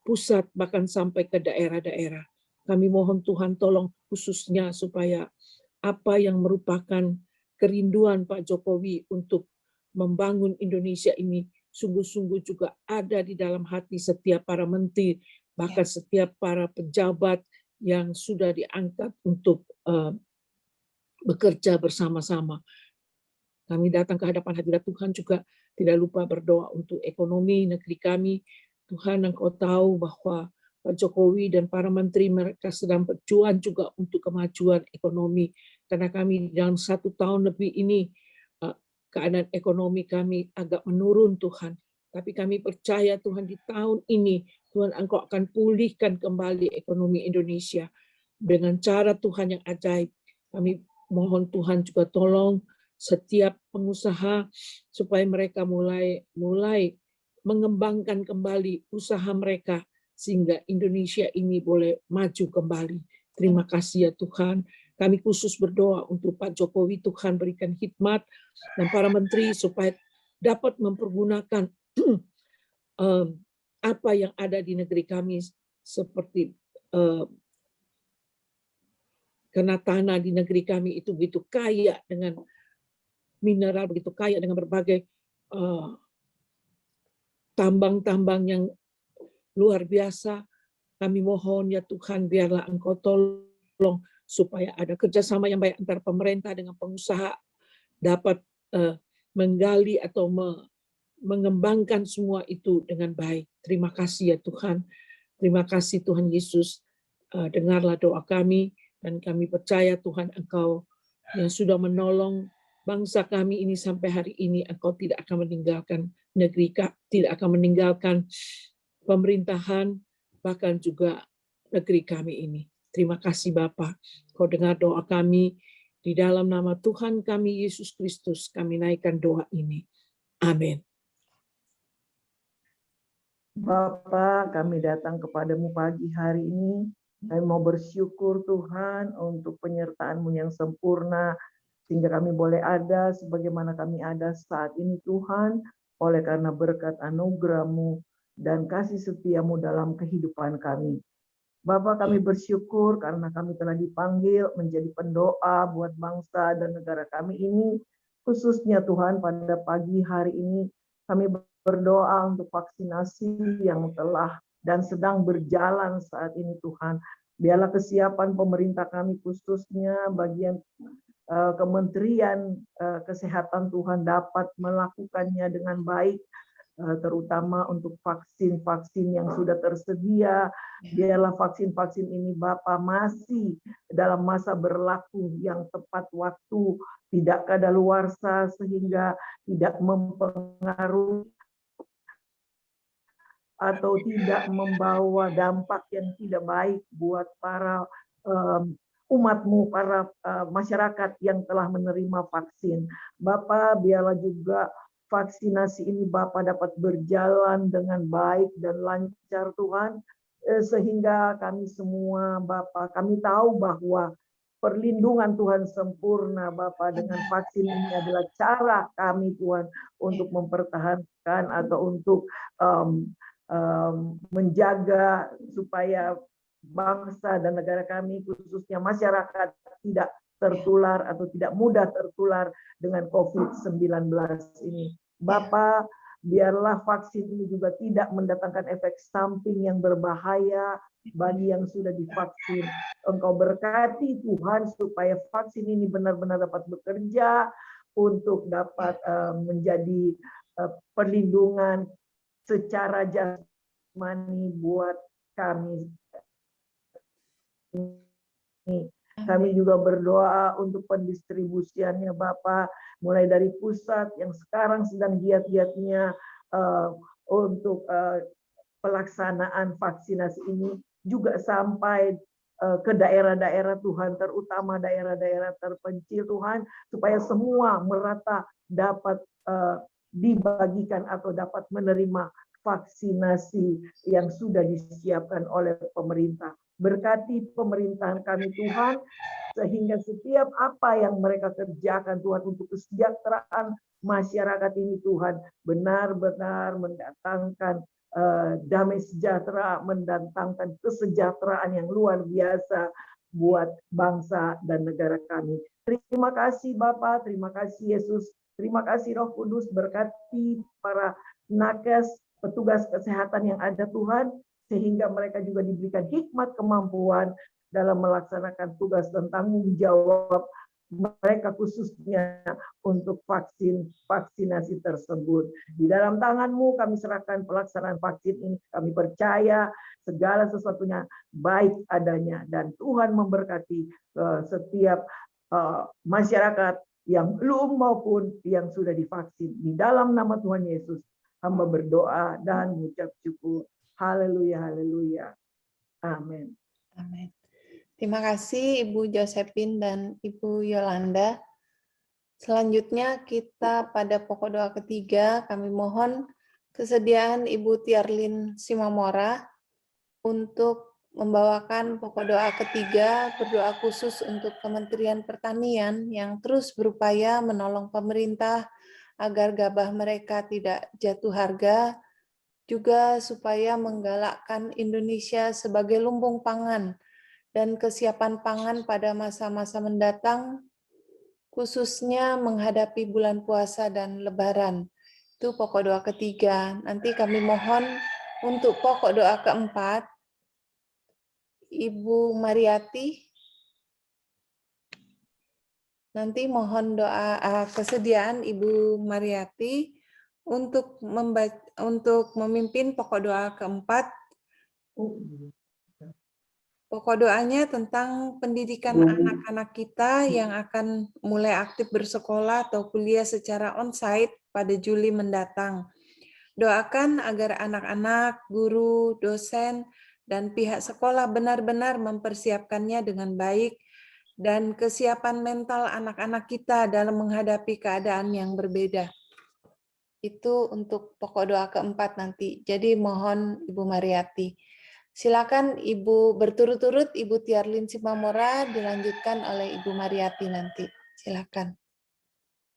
pusat, bahkan sampai ke daerah-daerah. Kami mohon Tuhan tolong khususnya supaya apa yang merupakan kerinduan Pak Jokowi untuk membangun Indonesia ini sungguh-sungguh juga ada di dalam hati setiap para menteri, bahkan setiap para pejabat yang sudah diangkat untuk bekerja bersama-sama. Kami datang ke hadapan hadirat Tuhan juga tidak lupa berdoa untuk ekonomi negeri kami. Tuhan, Engkau tahu bahwa Pak Jokowi dan para menteri mereka sedang berjuang juga untuk kemajuan ekonomi. Karena kami dalam 1 tahun lebih ini keadaan ekonomi kami agak menurun Tuhan. Tapi kami percaya Tuhan di tahun ini Tuhan Engkau akan pulihkan kembali ekonomi Indonesia dengan cara Tuhan yang ajaib. Kami mohon Tuhan juga tolong setiap pengusaha supaya mereka mulai mengembangkan kembali usaha mereka sehingga Indonesia ini boleh maju kembali. Terima kasih ya Tuhan. Kami khusus berdoa untuk Pak Jokowi, Tuhan berikan hikmat dan para menteri supaya dapat mempergunakan apa yang ada di negeri kami, seperti karena tanah di negeri kami itu begitu kaya dengan mineral, begitu kaya dengan berbagai tambang-tambang yang luar biasa. Kami mohon ya Tuhan, biarlah Engkau tolong supaya ada kerjasama yang baik antara pemerintah dengan pengusaha, dapat menggali atau mengembangkan semua itu dengan baik. Terima kasih ya Tuhan. Terima kasih Tuhan Yesus. Dengarlah doa kami, dan kami percaya Tuhan Engkau yang sudah menolong bangsa kami ini sampai hari ini. Engkau tidak akan meninggalkan negeri, tidak akan meninggalkan pemerintahan, bahkan juga negeri kami ini. Terima kasih Bapa. Kau dengar doa kami, di dalam nama Tuhan kami Yesus Kristus kami naikkan doa ini. Amin. Bapa, kami datang kepadamu pagi hari ini. Kami mau bersyukur Tuhan untuk penyertaan-Mu yang sempurna, sehingga kami boleh ada sebagaimana kami ada saat ini Tuhan, oleh karena berkat anugerah-Mu dan kasih setia-Mu dalam kehidupan kami. Bapa, kami bersyukur karena kami telah dipanggil menjadi pendoa buat bangsa dan negara kami ini, khususnya Tuhan pada pagi hari ini kami berdoa untuk vaksinasi yang telah dan sedang berjalan saat ini Tuhan. Biarlah kesiapan pemerintah kami khususnya bagian Kementerian Kesehatan Tuhan dapat melakukannya dengan baik terutama untuk vaksin-vaksin yang sudah tersedia. Biarlah vaksin-vaksin ini Bapa masih dalam masa berlaku yang tepat waktu, tidak kadaluarsa sehingga tidak mempengaruhi atau tidak membawa dampak yang tidak baik buat para umatmu, para masyarakat yang telah menerima vaksin. Bapak, biarlah juga vaksinasi ini Bapak dapat berjalan dengan baik dan lancar Tuhan, sehingga kami semua Bapak, kami tahu bahwa perlindungan Tuhan sempurna Bapak dengan vaksin ini adalah cara kami Tuhan untuk mempertahankan atau untuk menjaga supaya bangsa dan negara kami, khususnya masyarakat, tidak tertular atau tidak mudah tertular dengan COVID-19 ini. Bapak, biarlah vaksin ini juga tidak mendatangkan efek samping yang berbahaya bagi yang sudah divaksin. Engkau berkati Tuhan supaya vaksin ini benar-benar dapat bekerja untuk dapat menjadi perlindungan secara jasmani buat kami. Kami juga berdoa untuk pendistribusiannya Bapak, mulai dari pusat yang sekarang sedang giat-giatnya untuk pelaksanaan vaksinasi ini, juga sampai ke daerah-daerah Tuhan, terutama daerah-daerah terpencil Tuhan, supaya semua merata dapat dibagikan atau dapat menerima vaksinasi yang sudah disiapkan oleh pemerintah. Berkati pemerintahan kami Tuhan, sehingga setiap apa yang mereka kerjakan Tuhan untuk kesejahteraan masyarakat ini Tuhan, benar-benar mendatangkan damai sejahtera, mendatangkan kesejahteraan yang luar biasa buat bangsa dan negara kami. Terima kasih Bapak, terima kasih Yesus, terima kasih Roh Kudus, berkati para nakes, petugas kesehatan yang ada Tuhan, sehingga mereka juga diberikan hikmat kemampuan dalam melaksanakan tugas dan tanggung jawab mereka khususnya untuk vaksinasi tersebut. Di dalam tangan-Mu kami serahkan pelaksanaan vaksin ini. Kami percaya segala sesuatunya baik adanya dan Tuhan memberkati setiap masyarakat yang belum maupun yang sudah divaksin. Di dalam nama Tuhan Yesus, hamba berdoa dan mengucap syukur. Haleluya, haleluya. Amin. Amin. Terima kasih Ibu Josephine dan Ibu Yolanda. Selanjutnya kita pada pokok doa ketiga, kami mohon kesediaan Ibu Tiarlin Simamora untuk membawakan pokok doa ketiga, berdoa khusus untuk Kementerian Pertanian yang terus berupaya menolong pemerintah agar gabah mereka tidak jatuh harga, juga supaya menggalakkan Indonesia sebagai lumbung pangan dan kesiapan pangan pada masa-masa mendatang, khususnya menghadapi bulan puasa dan lebaran. Itu pokok doa ketiga. Nanti kami mohon untuk pokok doa keempat, Ibu Mariati. Nanti mohon doa kesediaan Ibu Mariati untuk memimpin pokok doa keempat. Pokok doanya tentang pendidikan anak-anak kita yang akan mulai aktif bersekolah atau kuliah secara onsite pada Juli mendatang. Doakan agar anak-anak, guru, dosen, dan pihak sekolah benar-benar mempersiapkannya dengan baik dan kesiapan mental anak-anak kita dalam menghadapi keadaan yang berbeda. Itu untuk pokok doa keempat nanti. Jadi mohon Ibu Mariati. Silakan Ibu berturut-turut, Ibu Tiarlin Simamora, dilanjutkan oleh Ibu Mariati nanti. Silakan.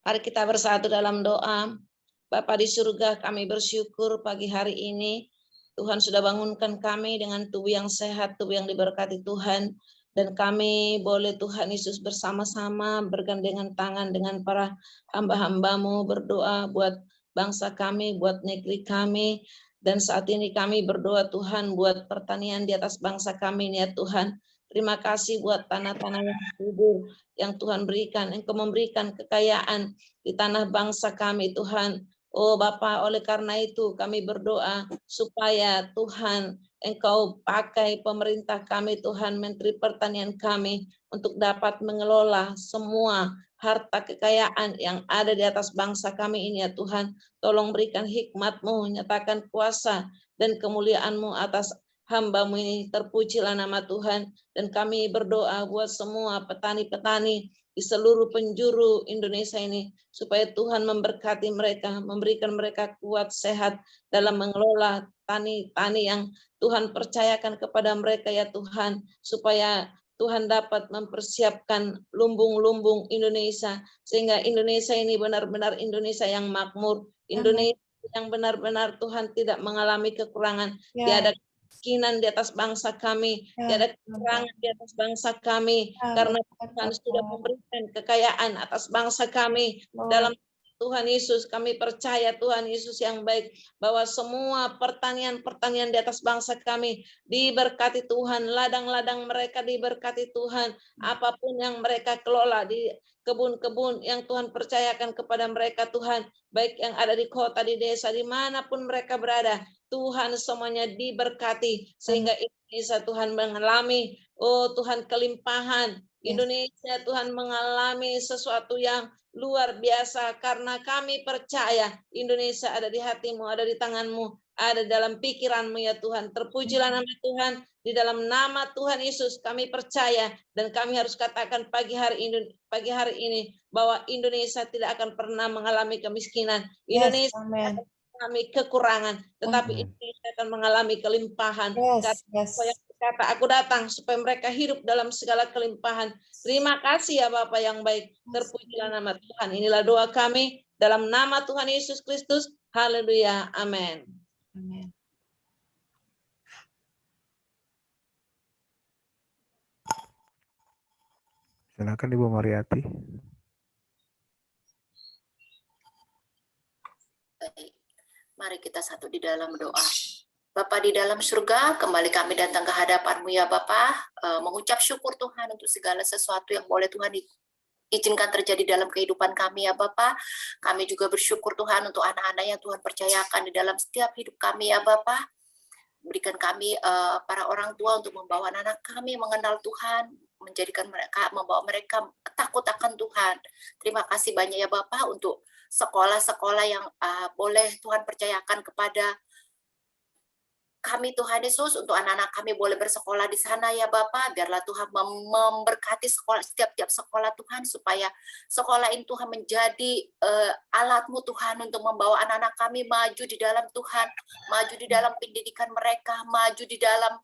Mari kita bersatu dalam doa. Bapa di surga, kami bersyukur pagi hari ini Tuhan sudah bangunkan kami dengan tubuh yang sehat, tubuh yang diberkati Tuhan, dan kami boleh Tuhan Yesus bersama-sama bergandengan tangan dengan para hamba-hamba-Mu berdoa buat bangsa kami, buat negeri kami. Dan saat ini kami berdoa Tuhan buat pertanian di atas bangsa kami ya Tuhan. Terima kasih buat tanah-tanah yang subur yang Tuhan berikan. Engkau memberikan kekayaan di tanah bangsa kami Tuhan Oh Bapa, oleh karena itu kami berdoa supaya Tuhan Engkau pakai pemerintah kami, Tuhan, Menteri Pertanian kami, untuk dapat mengelola semua harta kekayaan yang ada di atas bangsa kami ini, ya Tuhan. Tolong berikan hikmat-Mu, nyatakan kuasa dan kemuliaan-Mu atas hamba-Mu ini. Terpujilah nama Tuhan. Dan kami berdoa buat semua petani-petani di seluruh penjuru Indonesia ini, supaya Tuhan memberkati mereka, memberikan mereka kuat, sehat dalam mengelola tani-tani yang Tuhan percayakan kepada mereka, ya Tuhan, supaya Tuhan dapat mempersiapkan lumbung-lumbung Indonesia, sehingga Indonesia ini benar-benar Indonesia yang makmur, Indonesia yang benar-benar Tuhan tidak mengalami kekurangan, tiada kemiskinan di atas bangsa kami, tiada kekurangan di atas bangsa kami, karena Tuhan sudah memberikan kekayaan atas bangsa kami. Dalam Tuhan Yesus, kami percaya Tuhan Yesus yang baik, bahwa semua pertanian-pertanian di atas bangsa kami diberkati Tuhan, ladang-ladang mereka diberkati Tuhan, apapun yang mereka kelola di kebun-kebun yang Tuhan percayakan kepada mereka, Tuhan, baik yang ada di kota, di desa, dimanapun mereka berada, Tuhan semuanya diberkati, sehingga Indonesia Tuhan mengalami, oh Tuhan, kelimpahan. Indonesia Tuhan mengalami sesuatu yang luar biasa, karena kami percaya Indonesia ada di hatimu, ada di tanganmu, ada dalam pikiranmu, ya Tuhan. Terpujilah nama Tuhan. Di dalam nama Tuhan Yesus kami percaya, dan kami harus katakan pagi hari ini bahwa Indonesia tidak akan pernah mengalami kemiskinan. Indonesia akan mengalami kekurangan, tetapi Indonesia akan mengalami kelimpahan. Kata aku datang supaya mereka hidup dalam segala kelimpahan. Terima kasih ya Bapa yang baik. Terpujilah nama Tuhan. Inilah doa kami dalam nama Tuhan Yesus Kristus. Haleluya. Amin. Amin. Silakan Ibu Mariati. Baik. Mari kita satu di dalam doa. Bapa di dalam surga, kembali kami datang ke hadapan-Mu ya Bapa, mengucap syukur Tuhan untuk segala sesuatu yang boleh Tuhan izinkan terjadi dalam kehidupan kami ya Bapa. Kami juga bersyukur Tuhan untuk anak-anak yang Tuhan percayakan di dalam setiap hidup kami ya Bapa. Berikan kami para orang tua untuk membawa anak-anak kami mengenal Tuhan, menjadikan mereka, membawa mereka takut akan Tuhan. Terima kasih banyak ya Bapa untuk sekolah-sekolah yang boleh Tuhan percayakan kepada kami Tuhan Yesus, untuk anak-anak kami boleh bersekolah di sana ya Bapa. Biarlah Tuhan memberkati sekolah, setiap sekolah Tuhan, supaya sekolah ini Tuhan menjadi alat-Mu Tuhan untuk membawa anak-anak kami maju di dalam Tuhan, maju di dalam pendidikan mereka, maju di dalam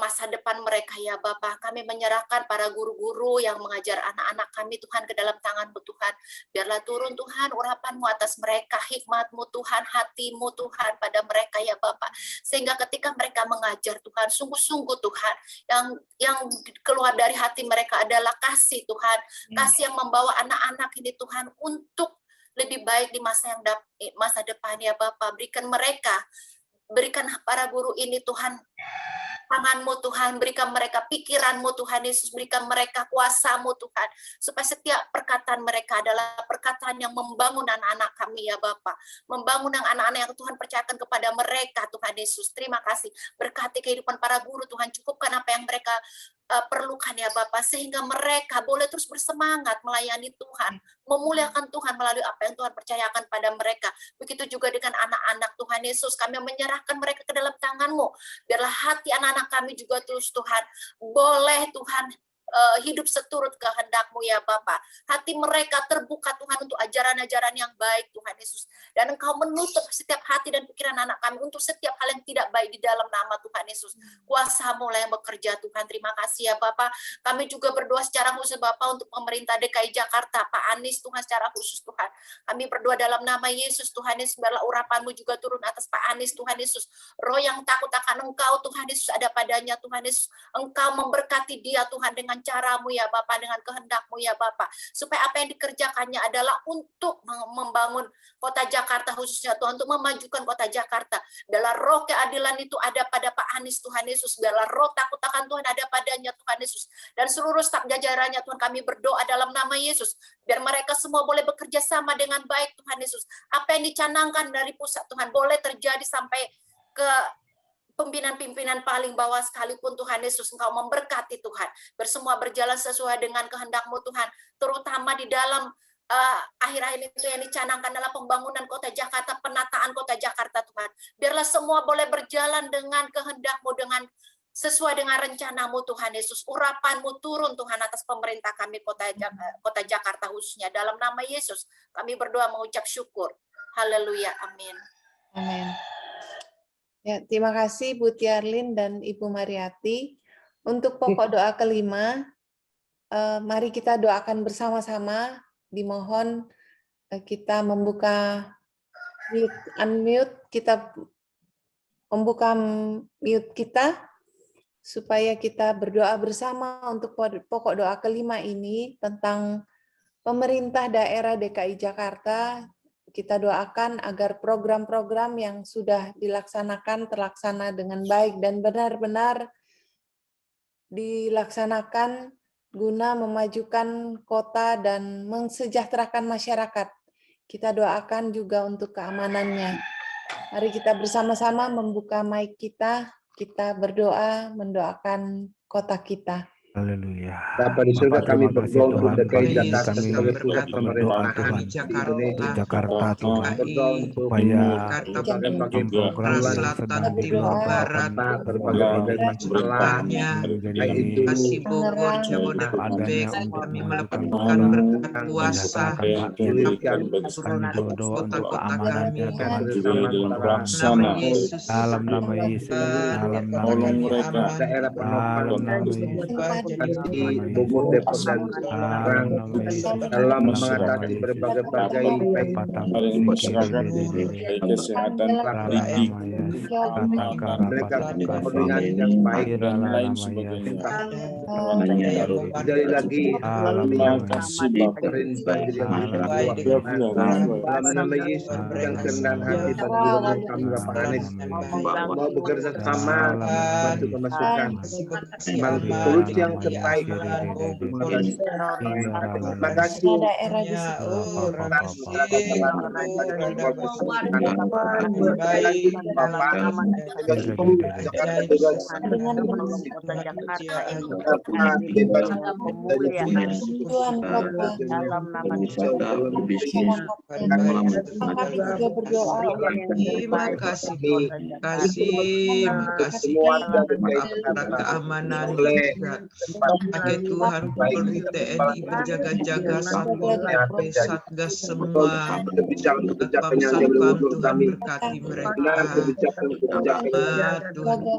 masa depan mereka ya Bapa. Kami menyerahkan para guru-guru yang mengajar anak-anak kami Tuhan ke dalam tangan-Mu Tuhan. Biarlah turun Tuhan urapan-Mu atas mereka, hikmat-Mu Tuhan, hati-Mu Tuhan pada mereka ya Bapa. Sehingga ketika mereka mengajar Tuhan, sungguh-sungguh Tuhan, yang keluar dari hati mereka adalah kasih Tuhan, kasih yang membawa anak-anak ini Tuhan untuk lebih baik di masa depan ya Bapa. Berikan para guru ini Tuhan tangan-Mu Tuhan, berikan mereka pikiran-Mu Tuhan Yesus, berikan mereka kuasa-Mu Tuhan, supaya setiap perkataan mereka adalah perkataan yang membangun anak-anak kami ya Bapa, membangun anak-anak yang Tuhan percayakan kepada mereka Tuhan Yesus. Terima kasih, berkati kehidupan para guru Tuhan, cukupkan apa yang mereka perlukan ya Bapa, sehingga mereka boleh terus bersemangat melayani Tuhan, memuliakan Tuhan melalui apa yang Tuhan percayakan pada mereka. Begitu juga dengan anak-anak Tuhan Yesus, kami menyerahkan mereka ke dalam tangan-Mu. Biarlah hati anak-anak kami juga terus Tuhan, boleh Tuhan hidup seturut kehendak-Mu ya Bapa. Hati mereka terbuka Tuhan untuk ajaran-ajaran yang baik Tuhan Yesus. Dan Engkau menutup setiap hati dan pikiran anak kami untuk setiap hal yang tidak baik di dalam nama Tuhan Yesus. Kuasa-Mu lah yang bekerja Tuhan. Terima kasih ya Bapa. Kami juga berdoa secara khusus Bapa untuk pemerintah DKI Jakarta, Pak Anies Tuhan, secara khusus Tuhan. Kami berdoa dalam nama Yesus Tuhan Yesus, biarlah urapan-Mu juga turun atas Pak Anies Tuhan Yesus. Roh yang takut akan Engkau Tuhan Yesus ada padanya Tuhan Yesus. Engkau memberkati dia Tuhan dengan cara-Mu ya Bapa, dengan kehendak-Mu ya Bapa, supaya apa yang dikerjakannya adalah untuk membangun kota Jakarta Jakarta khususnya Tuhan, untuk memajukan kota Jakarta. Biarlah roh keadilan itu ada pada Pak Anies Tuhan Yesus. Biarlah roh takut akan Tuhan ada padanya Tuhan Yesus. Dan seluruh staf jajarannya Tuhan, kami berdoa dalam nama Yesus. Biar mereka semua boleh bekerja sama dengan baik Tuhan Yesus. Apa yang dicanangkan dari pusat Tuhan boleh terjadi sampai ke pimpinan-pimpinan paling bawah sekalipun Tuhan Yesus. Engkau memberkati Tuhan. Bersemua berjalan sesuai dengan kehendak-Mu Tuhan. Terutama di dalam akhir-akhir itu yang dicanangkan adalah pembangunan kota Jakarta, penataan kota Jakarta Tuhan. Biarlah semua boleh berjalan dengan kehendak-Mu, dengan sesuai dengan rencana-Mu Tuhan Yesus. Urapan-Mu turun Tuhan atas pemerintah kami kota Jakarta khususnya. Dalam nama Yesus kami berdoa mengucap syukur. Haleluya. Amin. Amin. Ya, terima kasih Bu Tiarlin dan Ibu Mariati. Untuk pokok doa kelima, mari kita doakan bersama-sama. Dimohon kita membuka unmute, kita membuka mute kita supaya kita berdoa bersama untuk pokok doa kelima ini tentang pemerintah daerah DKI Jakarta. Kita doakan agar program-program yang sudah dilaksanakan terlaksana dengan baik dan benar-benar dilaksanakan guna memajukan kota dan mensejahterakan masyarakat. Kita doakan juga untuk keamanannya. Mari kita bersama-sama membuka mic kita berdoa mendoakan kota kita. Haleluya. Bapa di surga, kami berdoa untuk DKI Jakarta kami sebagai pusat berdoa pemerintahan Tuhan di Indonesia. Jakarta Tuhan Berdoa untuk supaya berbagai program yang selatan, sedang timur, barat, berbagai masalah, baik itu Kasih Bogor, Jabodetabek, kami melakukan berkat puasa, kami berdoa untuk keamanannya Tuhan bersama dalam nama Yesus, dalam nama Yesus, daerah dalam nama Yesus, di Bogor, Depok, dan Tangerang dalam mengatasi berbagai baik kesehatan pendidik, mereka koordinasi yang baik dari lagi dalam nama Yesus yang kerendahan hati bagi gubernur kami Bapak Anies mau bekerja sama bantu pemasukan solusi yang terbaik. Terima kasih. keamanan pakai Tuhan, Polri, TNI berjaga-jaga, Satpol PP, Satgas semua Satpam, Tuhan berkati mereka, Tuhan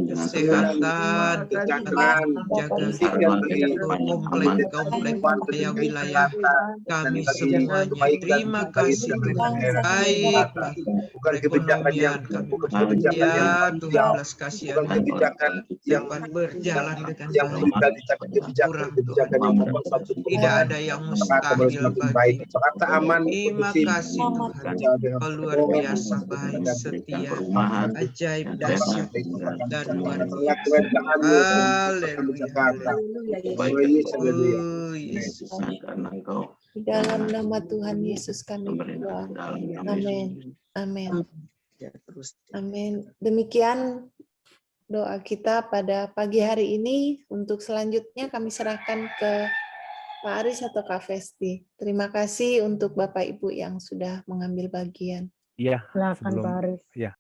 kesehatan, jaga komplek wilayah kami semuanya. Terima kasih Tuhan. Baik, perekonomian kami bersedia, Tuhan belas kasihan dapat berjalan dengan baik. Tidak ada yang mustahil bagi. Terima kasih Tuhan. Kau luar biasa baik, setia, ajaib, dahsyat dan luar biasa. Haleluya. Yesus. Di dalam nama Tuhan Yesus kami berdoa. Amin. Amin. Amin. Demikian doa kita pada pagi hari ini. Untuk selanjutnya kami serahkan ke Pak Aris atau Kak Festi. Terima kasih untuk Bapak Ibu yang sudah mengambil bagian. Iya, Silakan Pak Aris. Ya,